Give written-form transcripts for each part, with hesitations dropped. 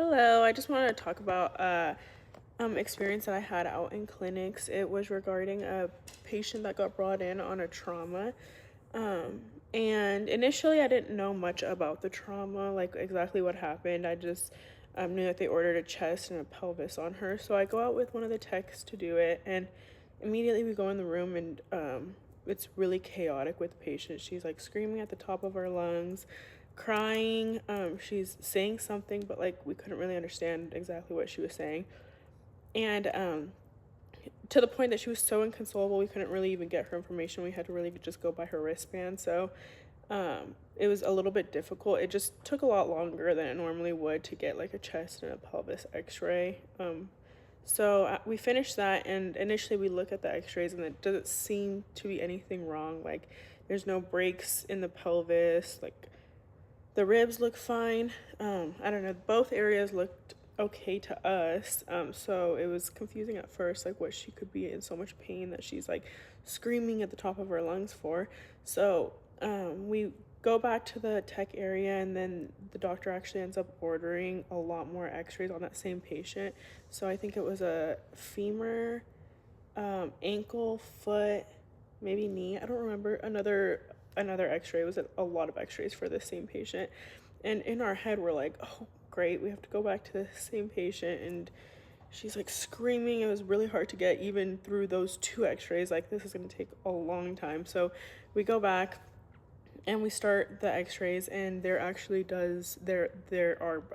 Hello, I just wanted to talk about experience that I had out in clinics. It was regarding a patient that got brought in on a trauma. And initially I didn't know much about the trauma, like exactly what happened. I just knew that they ordered a chest and a pelvis on her. So I go out with one of the techs to do it, and immediately we go in the room, and it's really chaotic with the patient. She's like screaming at the top of her lungs, crying. She's saying something, but like we couldn't really understand exactly what she was saying. And to the point that she was so inconsolable, we couldn't really even get her information. We had to really just go by her wristband. So it was a little bit difficult. It just took a lot longer than it normally would to get like a chest and a pelvis x-ray. So we finished that, and initially we look at the x-rays, and it doesn't seem to be anything wrong. Like there's no breaks in the pelvis, like the ribs look fine. I don't know, both areas looked okay to us. So it was confusing at first, like what she could be in so much pain that she's like screaming at the top of her lungs for. So we go back to the tech area, and then the doctor actually ends up ordering a lot more x-rays on that same patient. So I think it was a femur, ankle, foot, maybe knee. I don't remember. Another x-ray. It was a lot of x-rays for the same patient. And in our head we're like, oh great, we have to go back to the same patient, and she's like screaming. It was really hard to get even through those two x-rays. Like this is going to take a long time. So we go back and we start the x-rays, and there are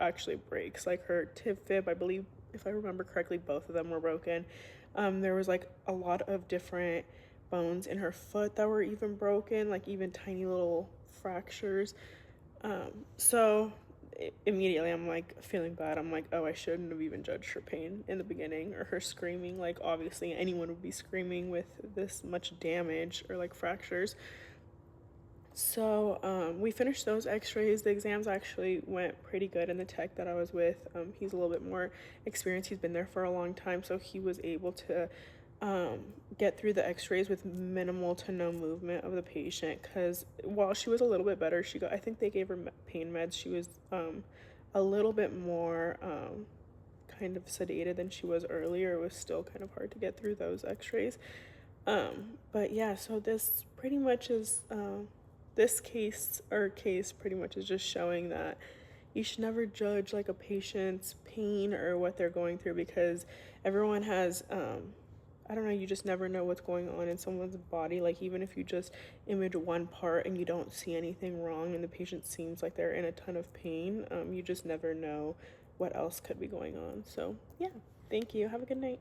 actually breaks. Like her tib fib, I believe, if I remember correctly, both of them were broken. There was like a lot of different bones in her foot that were even broken, like even tiny little fractures. So immediately I'm like feeling bad. I'm like, oh, I shouldn't have even judged her pain in the beginning, or her screaming. Like obviously anyone would be screaming with this much damage or like fractures. So we finished those x-rays. The exams actually went pretty good, and the tech that I was with, he's a little bit more experienced. He's been there for a long time, so he was able to um, get through the x-rays with minimal to no movement of the patient, because while she was a little bit better, I think they gave her pain meds. She was a little bit more kind of sedated than she was earlier. It was still kind of hard to get through those x-rays. But yeah, so this case pretty much is just showing that you should never judge like a patient's pain or what they're going through, because everyone has I don't know, you just never know what's going on in someone's body. Like even if you just image one part and you don't see anything wrong and the patient seems like they're in a ton of pain, you just never know what else could be going on. So yeah, thank you, have a good night.